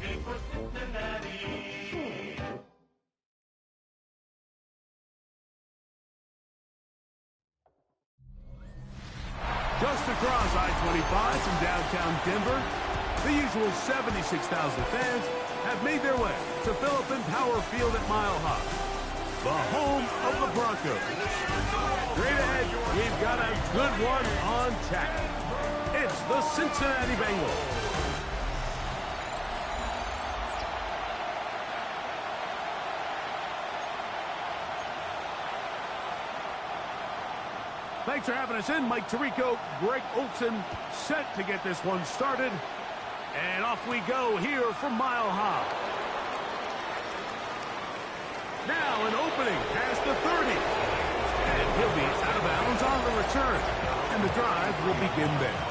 Just across I-25 from downtown Denver, the usual 76,000 fans have made their way to Phillips Power Field at Mile High, the home of the Broncos. Straight ahead, we've got a good one on tap. It's the Cincinnati Bengals. Thanks for having us in. Mike Tirico, Greg Olson set to get this one started. And off we go here from Mile High. Now an opening past the 30. And he'll be out of bounds on the return. And the drive will begin there.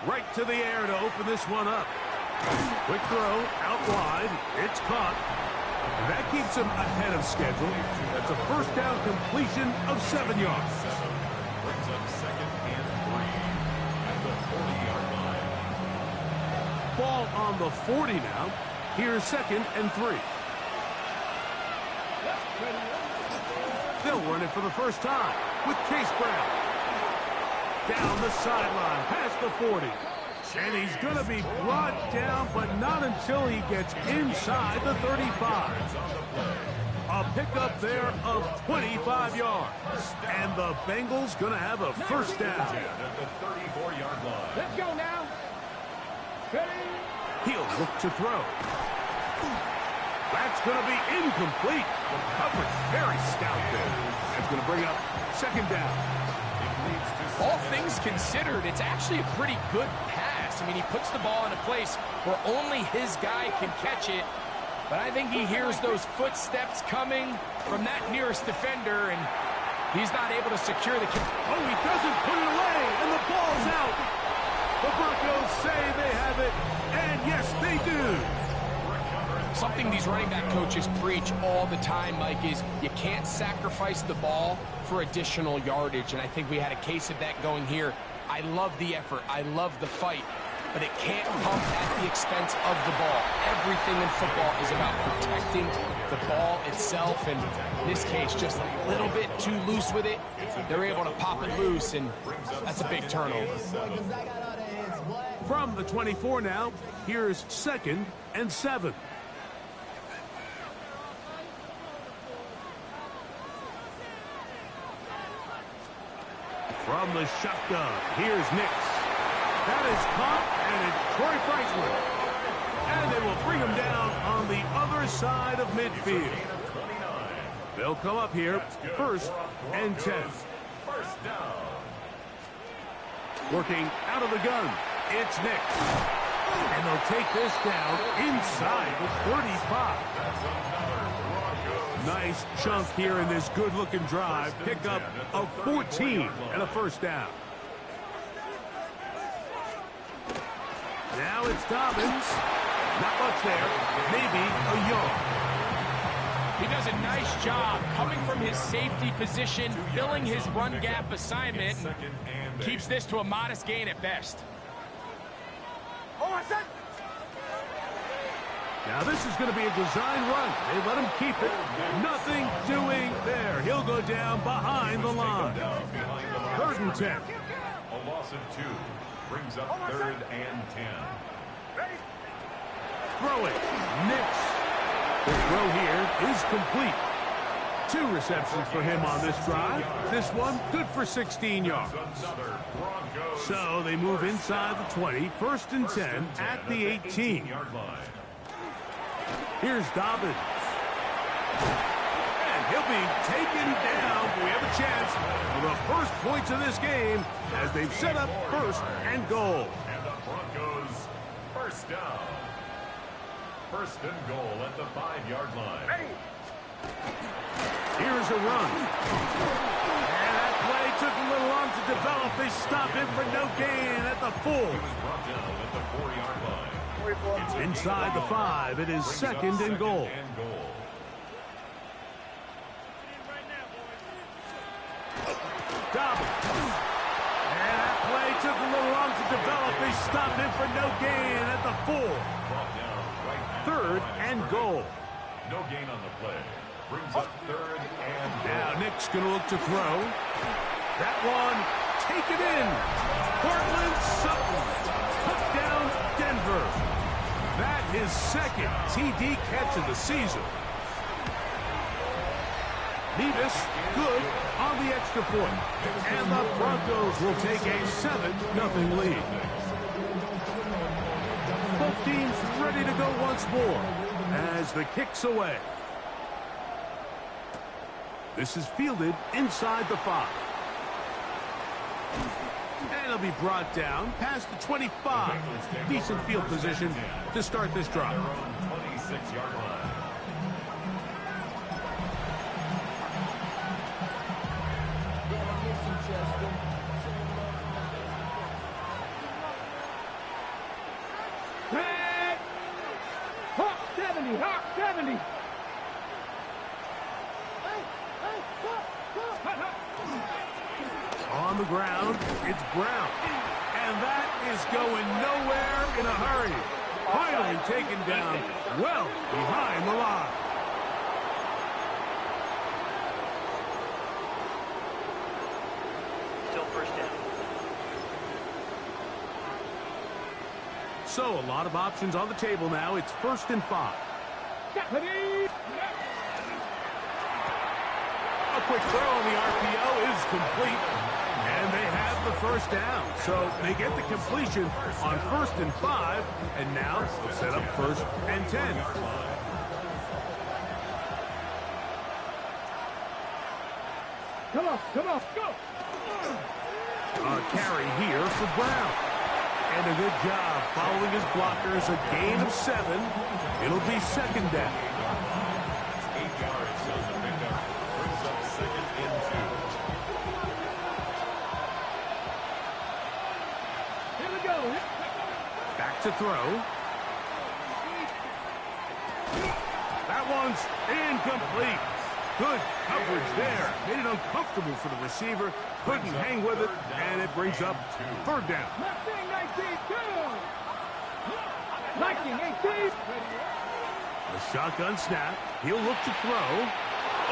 Right to the air to open this one up. Quick throw, out wide. It's caught. And that keeps him ahead of schedule. That's a first down completion of 7 yards. Brings up 2nd and 3 at the 40-yard line. Ball on the 40 now. Here's 2nd and 3. They'll run it for the first time with Case Brown. Down the sideline, past the 40. And he's going to be brought down, but not until he gets inside the 35. A pickup there of 25 yards. And the Bengals going to have a first down. At the 34-yard line. Let's go now. He'll look to throw. That's going to be incomplete. The coverage very stout there. That's going to bring up 2nd down. All things considered, it's actually a pretty good pass. I mean, he puts the ball in a place where only his guy can catch it. But I think he hears those footsteps coming from that nearest defender, and he's not able to secure the kick. Oh, he doesn't put it away, and the ball's out. The Broncos say they have it, and yes, they do. Something these running back coaches preach all the time, Mike, is you can't sacrifice the ball for additional yardage, and I think we had a case of that going here. I love the effort. I love the fight, but it can't come at the expense of the ball. Everything in football is about protecting the ball itself, and in this case, just a little bit too loose with it. They're able to pop it loose, and that's a big turnover. From the 24 now, here's 2nd and 7. From the shotgun, here's Nix. That is caught, and it's Troy Franklin. And they will bring him down on the other side of midfield. They'll come up here, 1st and 10. First down. Working out of the gun, it's Nix. And they'll take this down inside the 35. Nice chunk here in this good-looking drive. Pickup of 14 and a first down. Now it's Dobbins. Not much there. Maybe a yard. He does a nice job coming from his safety position, filling his run gap assignment, and keeps this to a modest gain at best. Now this is going to be a design run. They let him keep it. Nothing doing there. He'll go down behind the line. 3rd and 10. A loss of 2 brings up 3rd and 10. Throwing. Nix. The throw here is complete. 2 receptions for him on this drive. This one good for 16 yards. So they move inside the 20. 1st and 10 at the 18. Here's Dobbins. And he'll be taken down. We have a chance for the first points of this game as they've set up 1st and goal. And the Broncos first down. 1st and goal at the 5-yard line. Here's a run. And that play took a little long to develop. They stop him for no gain at the full. He was brought down at the 4-yard line. Inside the 5, it is second and goal. Double. And that play took a little long to develop. They stopped him for no gain at the 4. Third and goal. No gain on the play. Brings up third and goal. Now Nick's going to look to throw. That one, take it in. Portland Sutton took down Denver. That is second TD catch of the season. Nevis, good on the extra point. And the Broncos will take a 7-0 lead. Both teams ready to go once more as the kick's away. This is fielded inside the 5. And it'll be brought down past the 25. Decent field position to start this drive. 26-yard line. Hawk 70, Hawk 70. On the ground, it's Brown. And that is going nowhere in a hurry. Finally taken down well behind the line. Still first down. So a lot of options on the table now. It's 1st and 5. A quick throw on the RPO is complete. And they have the first down. So they get the completion on 1st and 5. And now they'll set up 1st and 10. Come on, go. A carry here for Brown. And a good job following his blockers. A gain of 7. It'll be 2nd down. 8 yards on the pickup. Brings up 2nd and 2. Here we go. Back to throw. That one's incomplete. Good coverage there. Made it uncomfortable for the receiver. Couldn't hang with it, and it brings up 3rd down. 19, 18. A shotgun snap. He'll look to throw.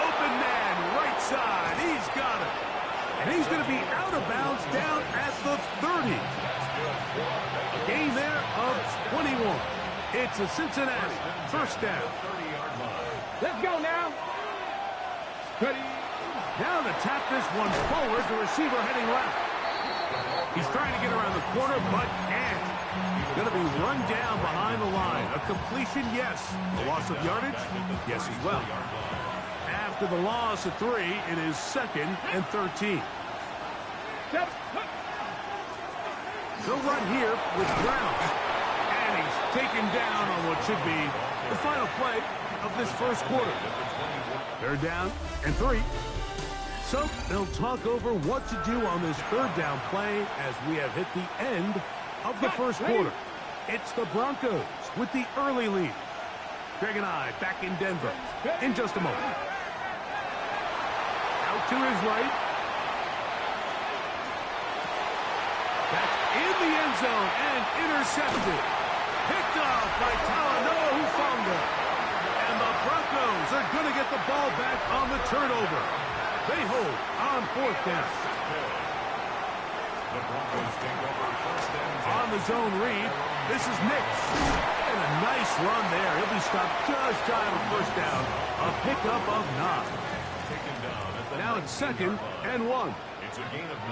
Open man, right side. He's got it. And he's going to be out of bounds down at the 30. A gain there of 21. It's a Cincinnati 1st down. Let's go now. Ready. Now to tap this one forward, the receiver heading left. He's trying to get around the corner, but can't. Going to be run down behind the line. A completion, yes. A loss of yardage, yes as well. After the loss of 3, it is 2nd and 13. He'll run here with Brown. And he's taken down on what should be the final play of this 1st quarter. 3rd down and 3. So they'll talk over what to do on this 3rd down play as we have hit the end of the 1st quarter. It's the Broncos with the early lead. Greg and I back in Denver in just a moment. Out to his right. That's in the end zone and intercepted. Picked off by Talanoa Hufanga. And the Broncos are going to get the ball back on the turnover. They hold on 4th down. The Broncos take over 1st and 10. On the zone read, this is Nix. And a nice run there. He'll be stopped just shy of a 1st down. A pickup of 9. Taken down at the Now it's 2nd and 1. It's a gain of 9.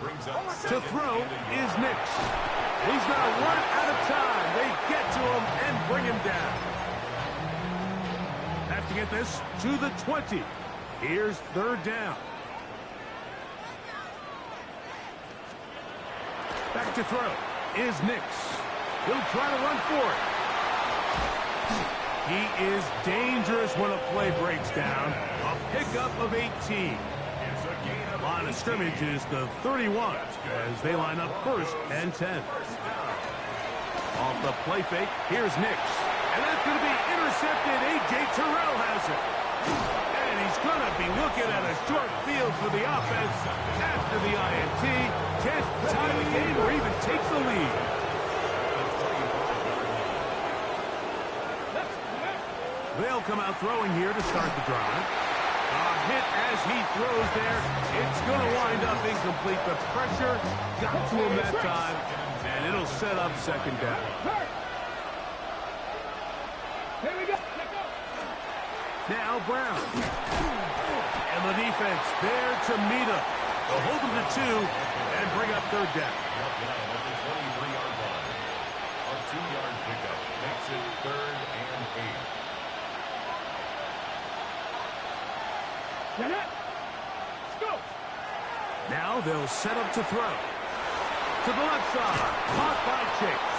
Brings up To throw is Nix. He's going to run out of time. They get to him and bring him down. Have to get this to the 20. Here's 3rd down. Back to throw is Nix. He'll try to run for it. He is dangerous when a play breaks down. A pickup of 18. It's a gain of Line of scrimmage is the 31 as they line up 1st and 10. Off the play fake, here's Nix. And that's going to be intercepted. A.J. Terrell has it. And he's going to be looking at a short field for the offense after the INT. Can't tie the game or even take the lead. They'll come out throwing here to start the drive. A hit as he throws there. It's going to wind up incomplete. The pressure got to him that time, and it'll set up second down. Here we go. Now Brown. And the defense there to meet him. They'll hold him to 2 and bring up third down. At the 23-yard line. A 2-yard pickup makes it 3rd and 8. Let's go. Now they'll set up to throw. To the left side. Caught by Chase.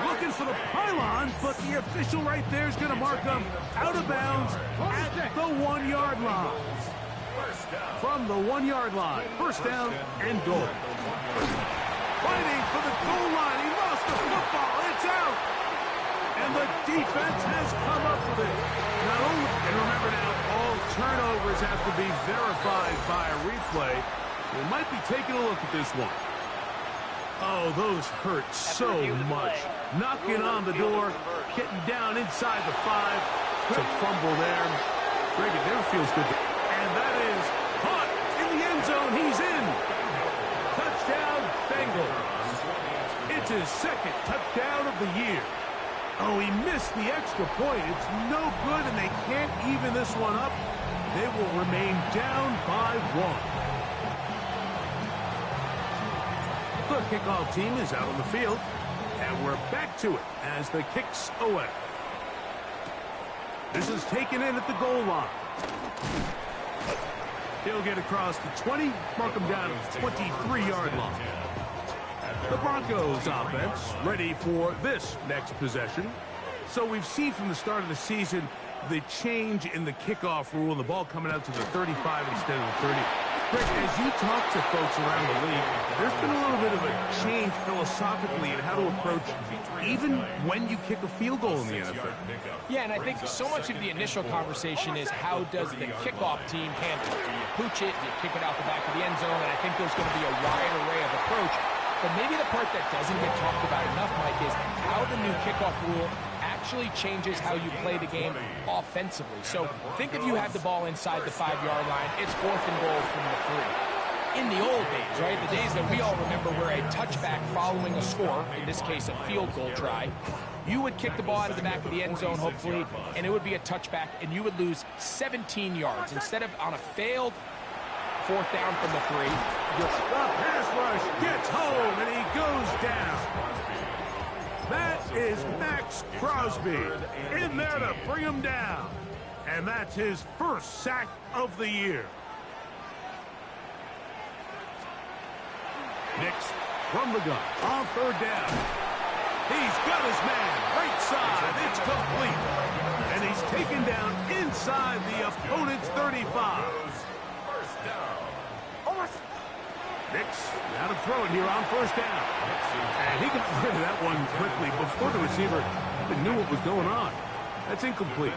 Looking for the pylon, but the official right there is going to mark him out of bounds at the 1-yard line. From the 1-yard line. First down and goal. Fighting for the goal line. He lost the football. It's out. And the defense has come up with it. Not only, and remember now, all turnovers have to be verified by a replay. We might be taking a look at this one. Oh, those hurt so much. Knocking on the door, getting down inside the 5 to fumble there. Greg, it never feels good. And that is caught in the end zone. He's in. Touchdown, Bengals. It's his second touchdown of the year. Oh, he missed the extra point. It's no good, and they can't even this one up. They will remain down by 1. The kickoff team is out on the field, and we're back to it as the kick's away. This is taken in at the goal line. He'll get across the 20, mark him down at the 23-yard line. The Broncos offense ready for this next possession. So we've seen from the start of the season the change in the kickoff rule, the ball coming out to the 35 instead of the 30. Greg, as you talk to folks around the league, there's been a little bit of a change philosophically in how to approach even when you kick a field goal in the NFL. Yeah, and I think so much of the initial conversation is how does the kickoff team handle it? Do you pooch it? Do you kick it out the back of the end zone? And I think there's going to be a wide array of approach. But maybe the part that doesn't get talked about enough, Mike, is how the new kickoff rule actually changes how you play the game offensively. So think if you have the ball inside the 5-yard line, it's 4th and goal from the 3. In the old days, right, the days that we all remember where a touchback following a score, in this case a field goal try, you would kick the ball out of the back of the end zone, hopefully, and it would be a touchback, and you would lose 17 yards. Instead of on a failed 4th down from the 3. The pass rush gets home, and he goes down. That is Max Crosby in there to bring him down. And that's his first sack of the year. Nix from the gun on 3rd down. He's got his man right side. It's complete. And he's taken down inside the opponent's 35. Nix now to throw it here on 1st down. And he got rid of that one quickly before the receiver even knew what was going on. That's incomplete.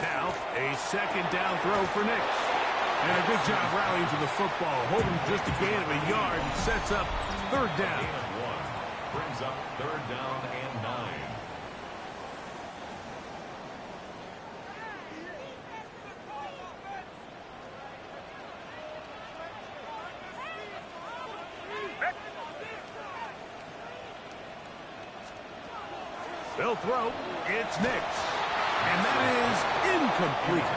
Now a 2nd down throw for Nix. And a good job rallying to the football, holding just a gain of a yard and sets up 3rd down. Brings up 3rd down and 9. They'll throw. It's Nix. And that is incomplete.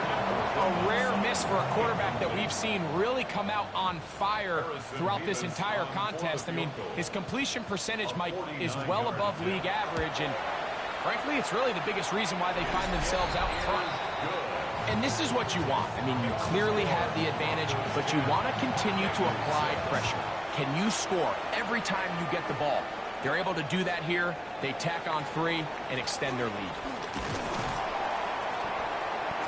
A rare miss for a quarterback that we've seen really come out on fire throughout this entire contest. I mean, his completion percentage, Mike, is well above league average, and frankly, it's really the biggest reason why they find themselves out front. And this is what you want. I mean, you clearly have the advantage, but you want to continue to apply pressure. Can you score every time you get the ball? They're able to do that here. They tack on 3 and extend their lead.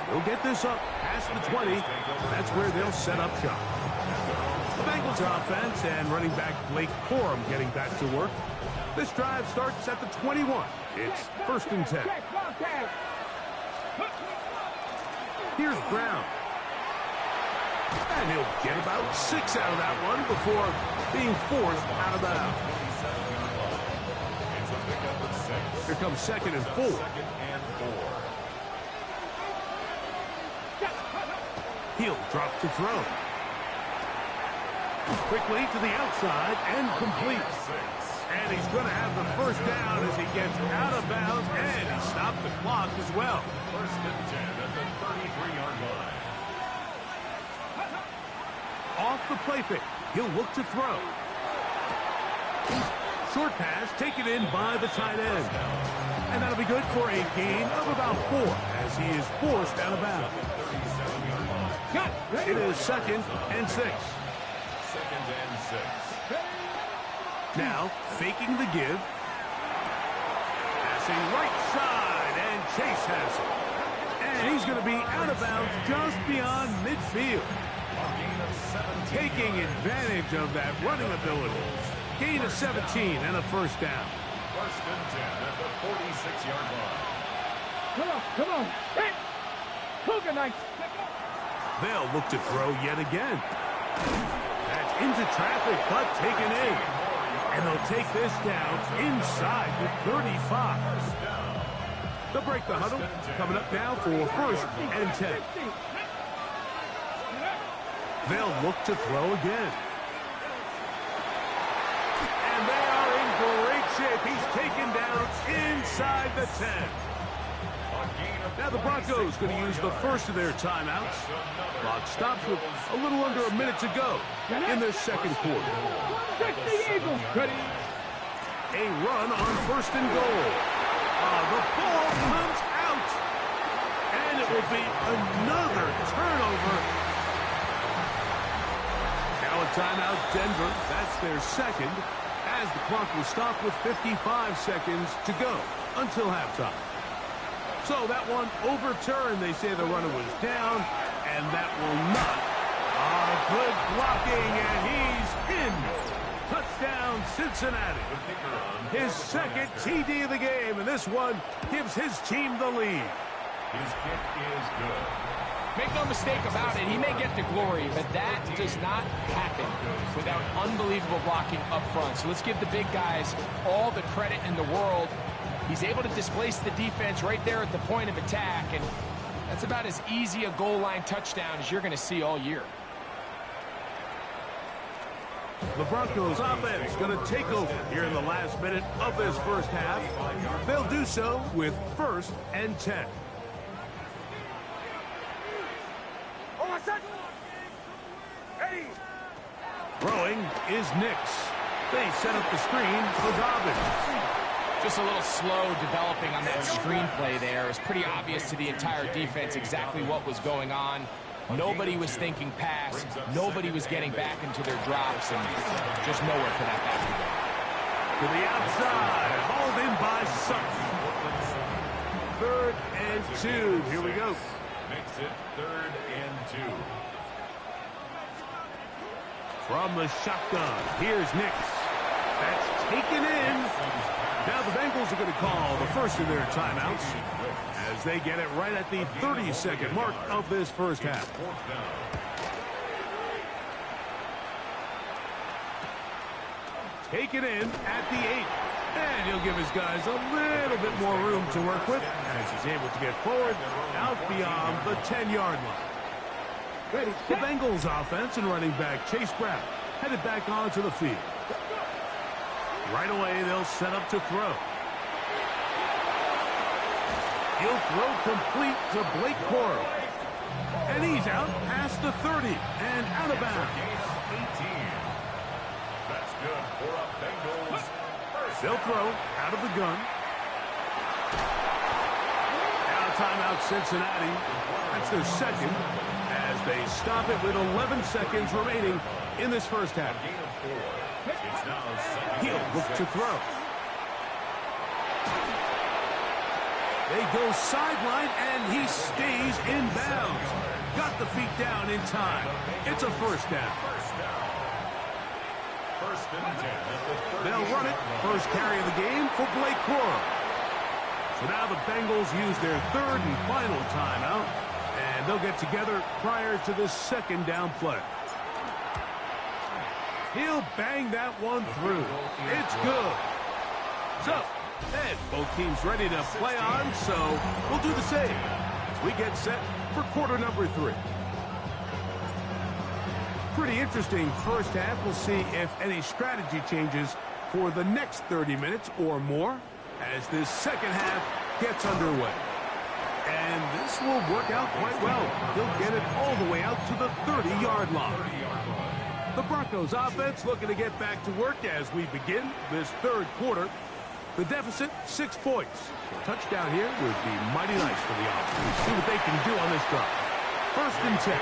They'll get this up past the 20. That's where they'll set up shop. The Bengals Bengals offense and running back Blake Corum getting back to work. This drive starts at the 21. It's 1st and 10. Here's Brown. And he'll get about 6 out of that one before being forced out of bounds. Here comes 2nd and 4. He'll drop to throw. Quickly to the outside and complete. And he's going to have the 1st down as he gets out of bounds, and he stopped the clock as well. 1st and 10 at the 33-yard line. Off the play fake. He'll look to throw. Short pass taken in by the tight end. And that'll be good for a gain of about 4 as he is forced out of bounds. It is 2nd and 6. 2nd and 6. Now, faking the give. Passing right side, and Chase has it. And he's going to be out of bounds just beyond midfield. Taking advantage of that running ability. Gain of 17 and a 1st down. 1st and 10 at the 46-yard line. Come on. Hey, Cougar Knights. They'll look to throw yet again. That's into traffic, but taken in. And they'll take this down inside the 35. They'll break the huddle. Coming up now for 1st and 10. They'll look to throw again. And they are in great shape. He's taken down inside the 10. Now the Broncos going to use the 1st of their timeouts. Clock stops with a little under a minute to go in the 2nd quarter. A run on 1st and goal. The ball comes out. And it will be another turnover. Now a timeout, Denver. That's their 2nd, as the clock will stop with 55 seconds to go until halftime. So that one overturned. They say the runner was down, and that will not. Good blocking, and he's in. Touchdown, Cincinnati. His 2nd TD of the game, and this one gives his team the lead. His kick is good. Make no mistake about it, he may get the glory, but that does not happen without unbelievable blocking up front. So let's give the big guys all the credit in the world. He's able to displace the defense right there at the point of attack, and that's about as easy a goal line touchdown as you're going to see all year. The Broncos offense going to take over here in the last minute of this 1st half. They'll do so with 1st and 10. Throwing is Nix. They set up the screen for Dobbins. Just a little slow developing on that screenplay there. It was pretty obvious to the entire defense exactly what was going on. Nobody was thinking pass. Nobody was getting back into their drops, and just nowhere for that back to go. To the outside, hauled in by Sutton. 3rd and 2. Here we go. Makes it 3rd and 2. From the shotgun, here's Nix. That's taken in. Now the Bengals are going to call the 1st of their timeouts as they get it right at the 30-second mark of this 1st half. Taken in at the 8. And he'll give his guys a little bit more room to work with as he's able to get forward out beyond the 10-yard line. The Bengals offense and running back Chase Brown headed back onto the field. Right away, they'll set up to throw. He'll throw complete to Blake Corum. And he's out past the 30 and out of bounds. That's good for a Bengals. They'll throw out of the gun. Now timeout Cincinnati. That's their 2nd as they stop it with 11 seconds remaining in this 1st half. He'll look to throw. They go sideline, and he stays in bounds. Got the feet down in time. It's a 1st down. First and 10 at the 30. They'll run it. First carry of the game for Blake Corum. So now the Bengals use their third and final timeout, and they'll get together prior to this second down play. He'll bang that one through. It's good. So, and both teams ready to play on, so we'll do the same as we get set for quarter number 3. Pretty interesting first half. We'll see if any strategy changes for the next 30 minutes or more as this second half gets underway. And this will work out quite well. He'll get it all the way out to the 30-yard line. The Broncos offense looking to get back to work as we begin this third quarter. The deficit, 6 points. A touchdown here would be mighty nice for the offense. Let's see what they can do on this drive. First and 10.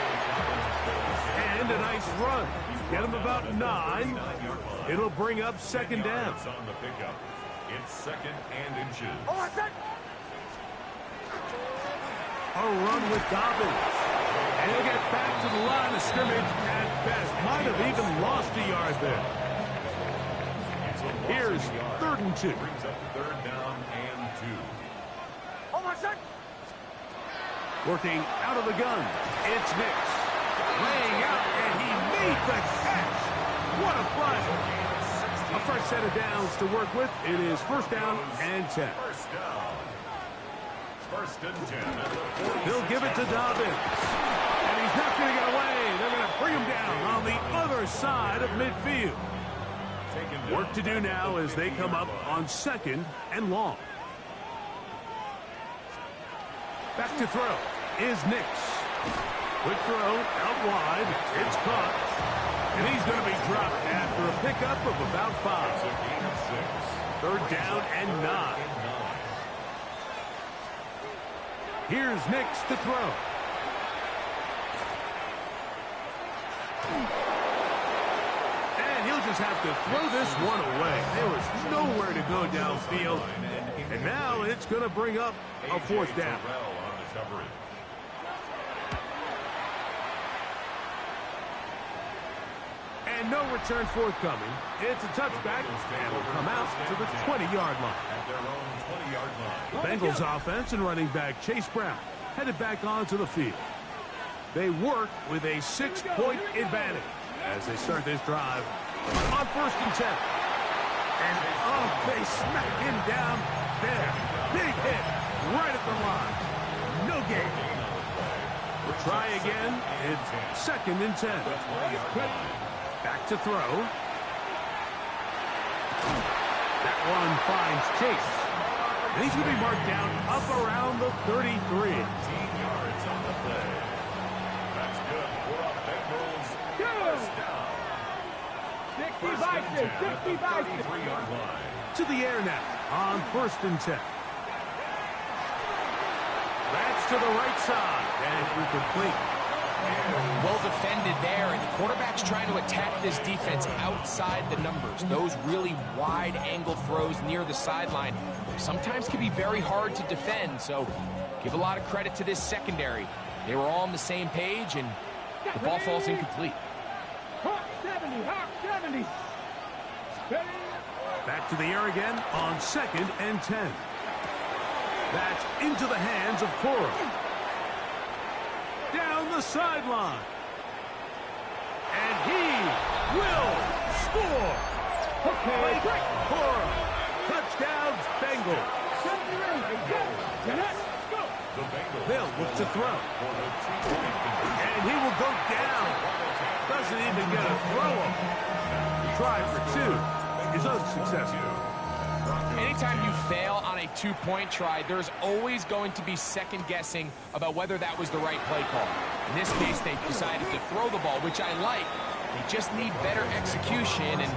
And a nice run. Get him about 9. It'll bring up second down. On the pickup. It's second and inches. A run with Dobbins. And he'll get back to the line of scrimmage at best. Might have even lost a yard there. Here's third and 2. Brings up third down and 2. Working out of the gun. It's Nix. Laying out, and he made the catch. What a play. A fresh set of downs to work with. It is first down and 10. First down. First and 10 at the 40. He'll give it to Dobbins. And he's not going to get away. They're going to bring him down on the other side of midfield. Work to do now as they come up on second and long. Back to throw is Nix. Quick throw out wide. It's caught. And he's going to be dropped after a pickup of about 5. Third down and 9. Here's Nix to throw. And he'll just have to throw this one away. There was nowhere to go downfield. And now it's going to bring up a fourth down. And no return forthcoming. It's a touchback, and will come out to the 20-yard line. At their own 20-yard line. The Bengals offense and running back Chase Brown headed back onto the field. They work with a 6-point advantage as they start this drive on first and 10. And, oh, they smack him down there. Big hit right at the line. No gain. We'll try again. It's second and 10. Back to throw. That one finds Chase. And he's going to be marked down up around the 33. 18 yards on the play. That's good for a Bengals first down. 33-yard line. To the air now on first and 10. That's to the right side. And incomplete. Well defended there, and the quarterback's trying to attack this defense outside the numbers. Those really wide-angle throws near the sideline sometimes can be very hard to defend, so give a lot of credit to this secondary. They were all on the same page, and the ball falls incomplete. Hawk 70. Back to the air again on second and 10. That's into the hands of Corum. Down the sideline. And he will score. Okay. Corum. Touchdowns, Bengals. They'll look to throw. And he will go down. Doesn't even get a throw up. Try for 2 is unsuccessful. Anytime you fail on a 2-point try, there's always going to be second guessing about whether that was the right play call. In this case, they decided to throw the ball, which I like. They just need better execution, and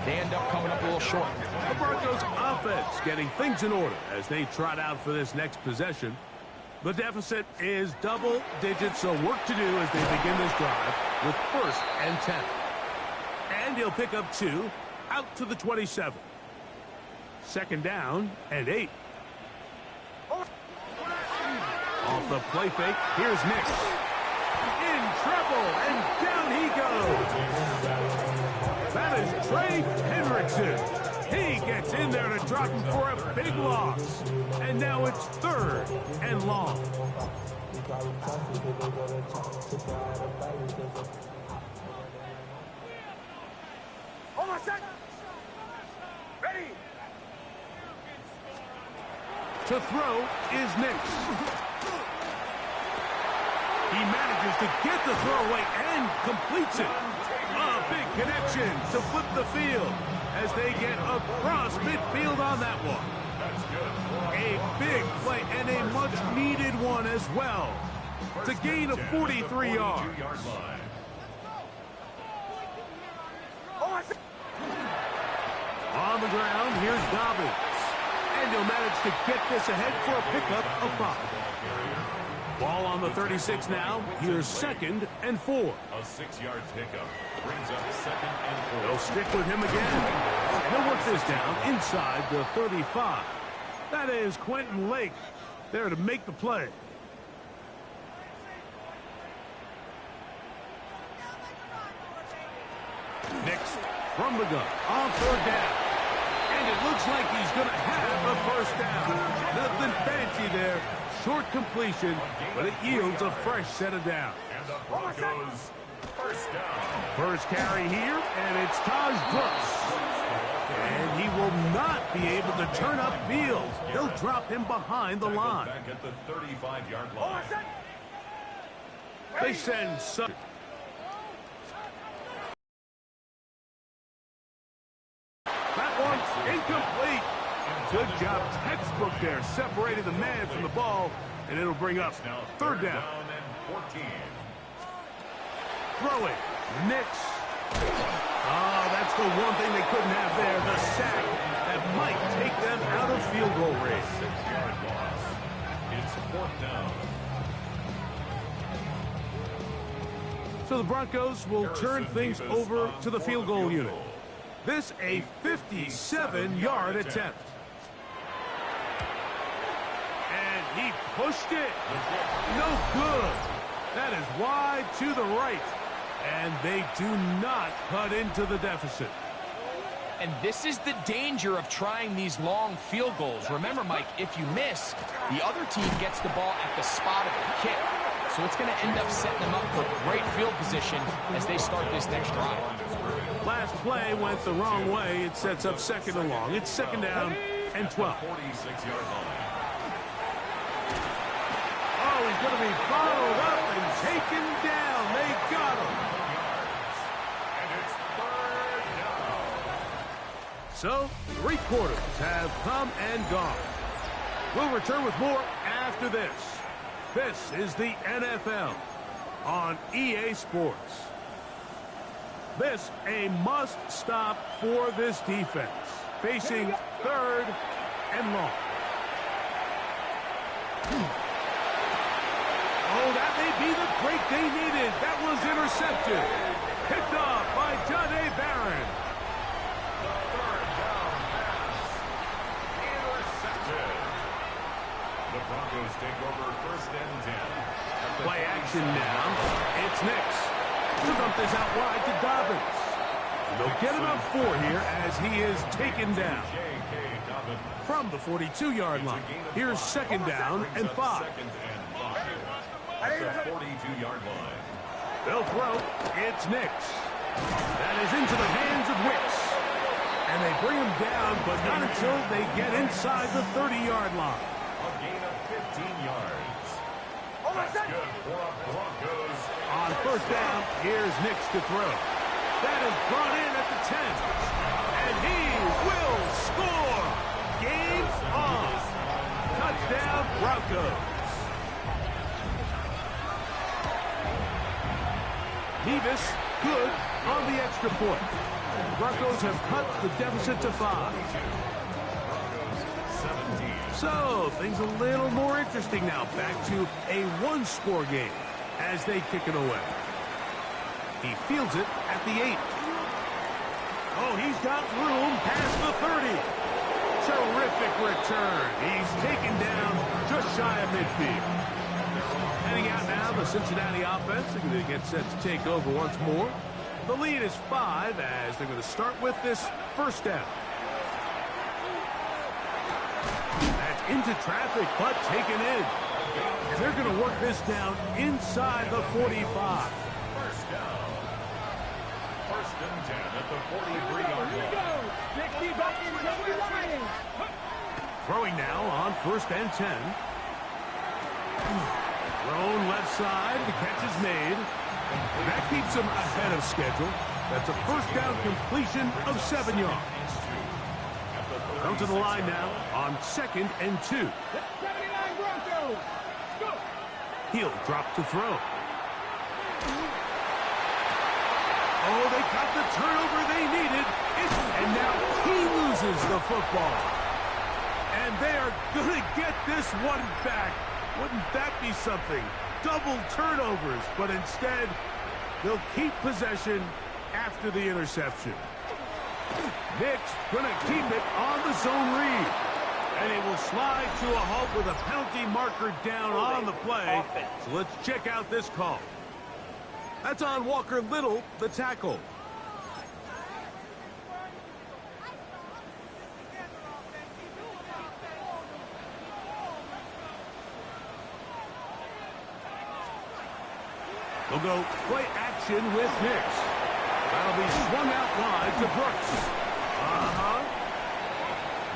they end up coming up a little short. The Broncos offense getting things in order as they trot out for this next possession. The deficit is double digits, so work to do as they begin this drive with first and 10. And he'll pick up 2 out to the 27. Second down and 8. Off the play fake, here's Nix. In trouble, and down he goes. That is Trey Hendrickson. He gets in there to drop him for a big loss. And now it's 3rd and long. Hold on a second. Ready. To throw is Nix. He manages to get the throw away and completes it. A big connection to flip the field as they get across midfield on that one. A big play and a much-needed one as well to gain a 43 yards. On the ground, here's Dobbins. And he'll manage to get this ahead for a pickup of 5. Ball on the 36 now. Here's 2nd and 4. A 6-yard pickup brings up 2nd and 4. They'll stick with him again. And he'll work this down inside the 35. That is Quentin Lake there to make the play. Nix from the gun on 3rd down. And it looks like he's going to have a 1st down. Nothing fancy there. Short completion, but it yields a fresh set of downs. And the Broncos 1st down. First carry here, and it's Taj Brooks. And he will not be able to turn up field. They'll drop him behind the line. Back at the 35-yard line. They send some. That one's incomplete. Good job, textbook there, separating the man from the ball, and it'll bring up 3rd down. And 14. Throw it, Nix. Oh, that's the one thing they couldn't have there, the sack that might take them out of field goal range. 6-yard loss. It's 4th down. So the Broncos will turn things over to the field goal unit. This a 57-yard attempt. And he pushed it. No good. That is wide to the right. And they do not cut into the deficit. And this is the danger of trying these long field goals. Remember, Mike, if you miss, the other team gets the ball at the spot of the kick. So it's going to end up setting them up for great field position as they start this next drive. Last play went the wrong way. It sets up 2nd and long. It's 2nd down and 12. 46-yard line. Oh, he's going to be followed up and taken down. They got him. And it's 3rd down. So, 3 quarters have come and gone. We'll return with more after this. This is the NFL on EA Sports. This a must-stop for this defense, facing 3rd and long. Oh, that may be the break they needed. That was intercepted. Picked off by John A. Barron. The 3rd down pass. Intercepted. The Broncos take over 1st and 10. Play action now. It's Nix. To dump this out wide to Dobbins. And they'll get him up 4 here as he is taken down. From the 42-yard line. Here's 2nd down and 5. 2nd and 5. At the 42-yard line. They'll throw. It's Nix. That is into the hands of Wicks. And they bring him down, but not until they get inside the 30-yard line. A gain of 15 yards. That's good for a Broncos. On 1st down, here's Nix to throw. That is brought in at the 10. And he will score. Game on. Touchdown, Broncos. Nevis, good on the extra point. Broncos have cut the deficit to 5. So, things a little more interesting now. Back to a 1-score game as they kick it away. He fields it at the 8. Oh, he's got room past the 30. Terrific return. He's taken down just shy of midfield. Heading out now, the Cincinnati offense. They're going to get set to take over once more. The lead is 5 as they're going to start with this first down. That's into traffic, but taken in. And they're going to work this down inside the 45. First down. First and 10 at the 43-yard line. Throwing now on first and 10. Thrown left side. The catch is made. And that keeps him ahead of schedule. That's a first down completion of 7 yards. Come to the line now on second and 2. He'll drop to throw. Oh, they got the turnover they needed. And now he loses the football. And they are going to get this one back. Wouldn't that be something? Double turnovers, but instead, they'll keep possession after the interception. Nick's going to keep it on the zone read. And it will slide to a halt with a penalty marker down on the play. So let's check out this call. That's on Walker Little, the tackle. We'll go play action with Nix. That'll be swung out wide to Brooks.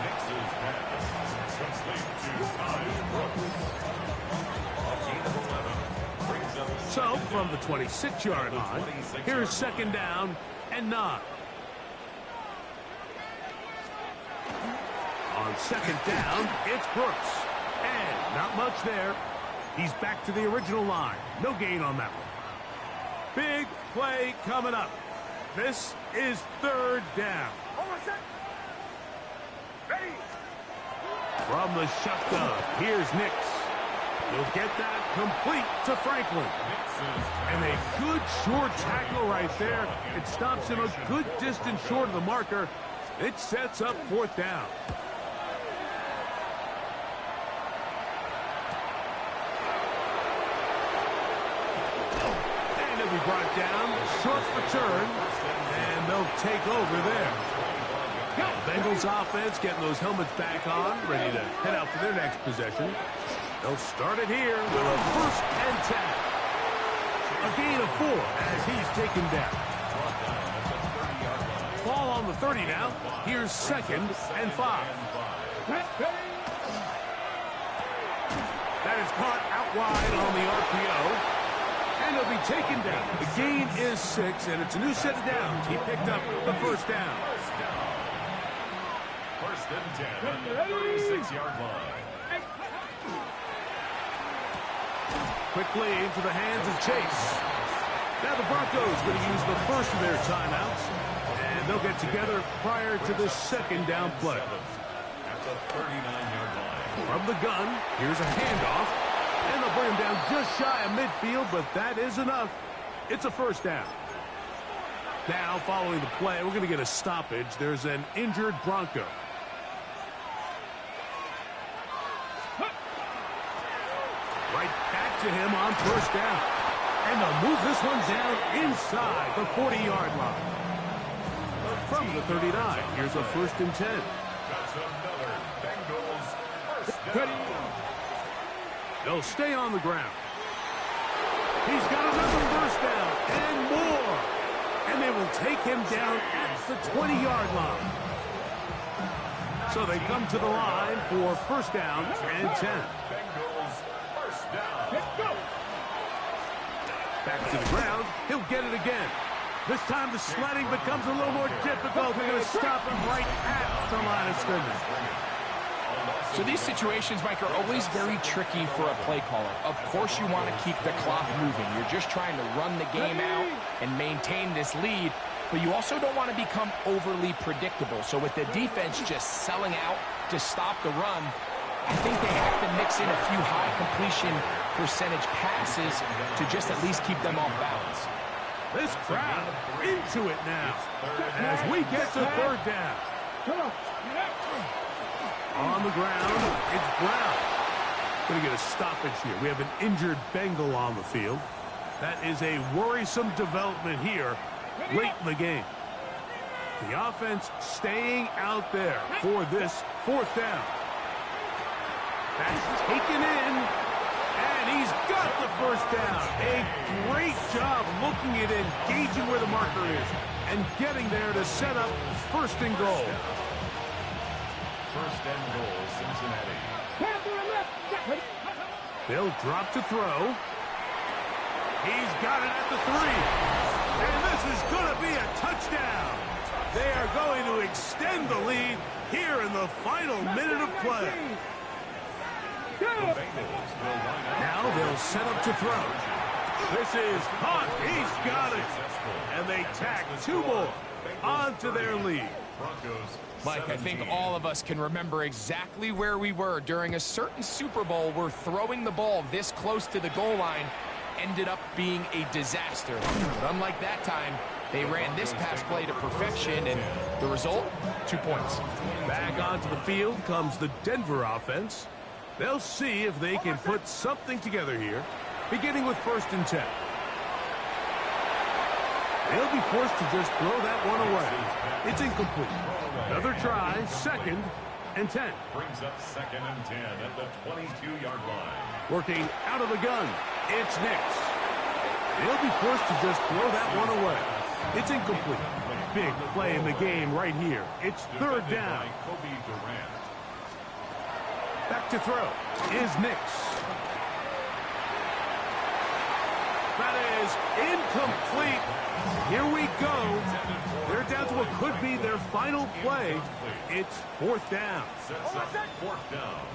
Nix's pass complete to Ty Brooks. A gain of 11 brings up So from the 26-yard line, here's second down and 9. On second down, it's Brooks. And not much there. He's back to the original line. No gain on that one. Big play coming up. This is third down. Ready. From the shotgun, here's Nix. He'll get that complete to Franklin. And a good short tackle right there. It stops him a good distance short of the marker. It sets up fourth down. Be brought down, short return, and they'll take over there. The Bengals offense getting those helmets back on, ready to head out for their next possession. They'll start it here with a first and 10. A gain of 4 as he's taken down. Ball on the 30 now. Here's second and 5. That is caught out wide on the RPO. And he'll be taken down. The gain is 6, and it's a new set of downs. He picked up the first down. First and 10 at the 36-yard line. Quickly into the hands of Chase. Now the Broncos going to use the first of their timeouts, and they'll get together prior to the second down play. At the 39-yard line. From the gun, here's a handoff. And they'll bring him down just shy of midfield, but that is enough. It's a first down. Now, following the play, we're going to get a stoppage. There's an injured Bronco. Right back to him on first down. And they'll move this one down inside the 40-yard line. From the 39, here's a first and 10. That's another Bengals first down. They'll stay on the ground. He's got another first down and more. And they will take him down at the 20-yard line. So they come to the line for first down and 10. Bengals first down. Back to the ground. He'll get it again. This time the sledding becomes a little more difficult. They're going to stop him right at the line of scrimmage. So these situations, Mike, are always very tricky for a play caller. Of course you want to keep the clock moving. You're just trying to run the game out and maintain this lead, but you also don't want to become overly predictable. So with the defense just selling out to stop the run, I think they have to mix in a few high completion percentage passes to just at least keep them off balance. This crowd into it now as we get to third down. On the ground, it's Brown. Going to get a stoppage here. We have an injured Bengal on the field. That is a worrisome development here late in the game. The offense staying out there for this fourth down. That's taken in, and he's got the first down. A great job looking at it, gauging where the marker is, and getting there to set up first and goal. First and goal, Cincinnati. They'll drop to throw. He's got it at the 3. And this is going to be a touchdown. They are going to extend the lead here in the final minute of play. The Bengals will line up. Now they'll set up to throw. This is caught. He's got it. And they tack 2 more onto their lead. Broncos Mike, I think all of us can remember exactly where we were during a certain Super Bowl where throwing the ball this close to the goal line ended up being a disaster. But unlike that time, they ran this pass play to perfection, and the result, 2 points. Back onto the field comes the Denver offense. They'll see if they can put something together here, beginning with 1st and 10. They'll be forced to just throw that one away. It's incomplete. Another try, 2nd and 10. brings up 2nd and 10 at the 22-yard line. Working out of the gun, it's Nix. They'll be forced to just throw that one away. It's incomplete. Big play in the game right here. It's 3rd down. Kobe Durant. Back to throw is Nix. That is incomplete. Here we go. They're down to what could be their final play. It's 4th down. Sets up 4th down.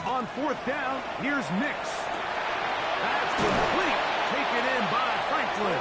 On 4th down, here's Nix. That's complete. Taken in by Franklin.